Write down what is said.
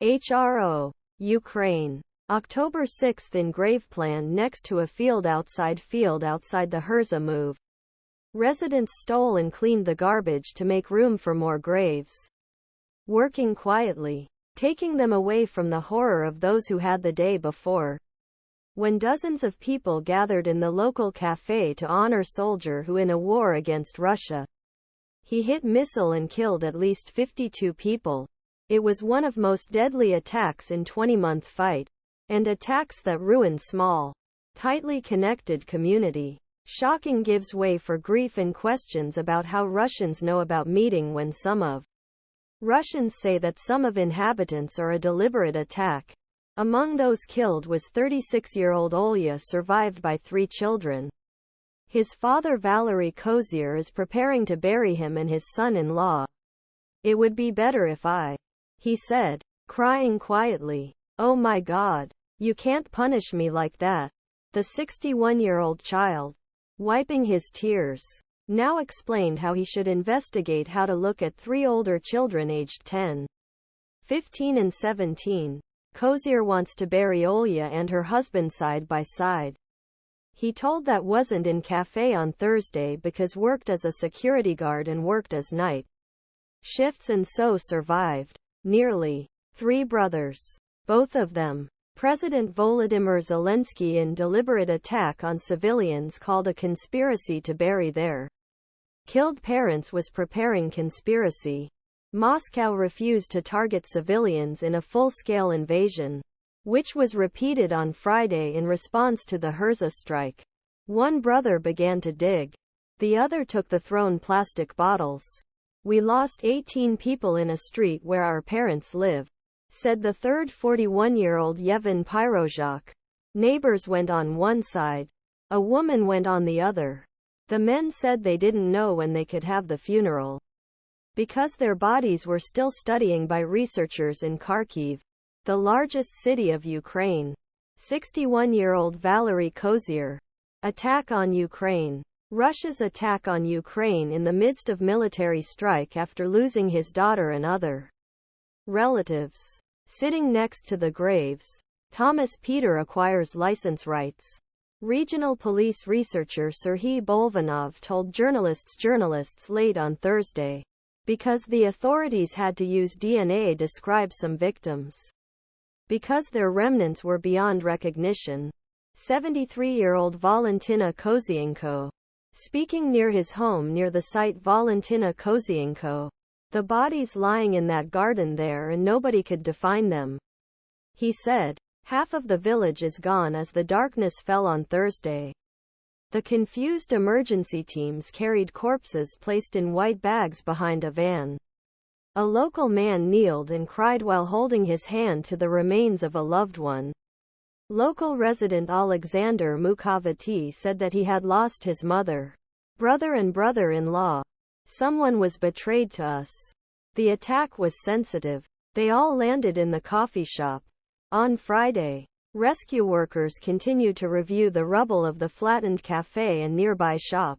HRO. Ukraine. October 6 in grave plan next to a field outside the Herza move. Residents stole and cleaned the garbage to make room for more graves. Working quietly, taking them away from the horror of those who had the day before. When dozens of people gathered in the local cafe to honor soldier who in a war against Russia. He hit missile and killed at least 52 people. It was one of most deadly attacks in 20-month fight. And attacks that ruined small, tightly connected community. Shocking gives way for grief and questions about how Russians know about meeting when some of Russians say that some of inhabitants are a deliberate attack. Among those killed was 36-year-old Olya, survived by 3 children. His father Valery Kozier is preparing to bury him and his son-in-law. It would be better if he said, crying quietly. Oh my God. You can't punish me like that. The 61-year-old child, wiping his tears, now explained how he should investigate how to look at 3 older children aged 10, 15 and 17. Kozier wants to bury Olya and her husband side by side. He told that wasn't in cafe on Thursday because worked as a security guard and worked as night shifts and so survived. Nearly 3 brothers. Both of them. President Volodymyr Zelensky in deliberate attack on civilians called a conspiracy to bury their killed parents was preparing conspiracy. Moscow refused to target civilians in a full-scale invasion, which was repeated on Friday in response to the Herza strike. One brother began to dig. The other took the thrown plastic bottles. We lost 18 people in a street where our parents live, said the third 41-year-old Yevhen Pyrozhak. Neighbors went on one side. A woman went on the other. The men said they didn't know when they could have the funeral, because their bodies were still studying by researchers in Kharkiv, the largest city of Ukraine. 61-year-old Valery Kozier. Attack on Ukraine. Russia's attack on Ukraine in the midst of military strike after losing his daughter and other relatives. Sitting next to the graves. Thomas Peter acquires license rights. Regional police researcher Serhiy Bolvanov told journalists late on Thursday. Because the authorities had to use DNA to describe some victims. Because their remnants were beyond recognition. 73-year-old Valentina Kozienko. Speaking near his home near the site Valentina Kozienko. The bodies lying in that garden there and nobody could define them. He said, half of the village is gone as the darkness fell on Thursday. The confused emergency teams carried corpses placed in white bags behind a van. A local man kneeled and cried while holding his hand to the remains of a loved one. Local resident Alexander Mukhavati said that he had lost his mother, brother and brother-in-law. Someone was betrayed to us. The attack was sensitive. They all landed in the coffee shop. On Friday, rescue workers continued to review the rubble of the flattened cafe and nearby shop.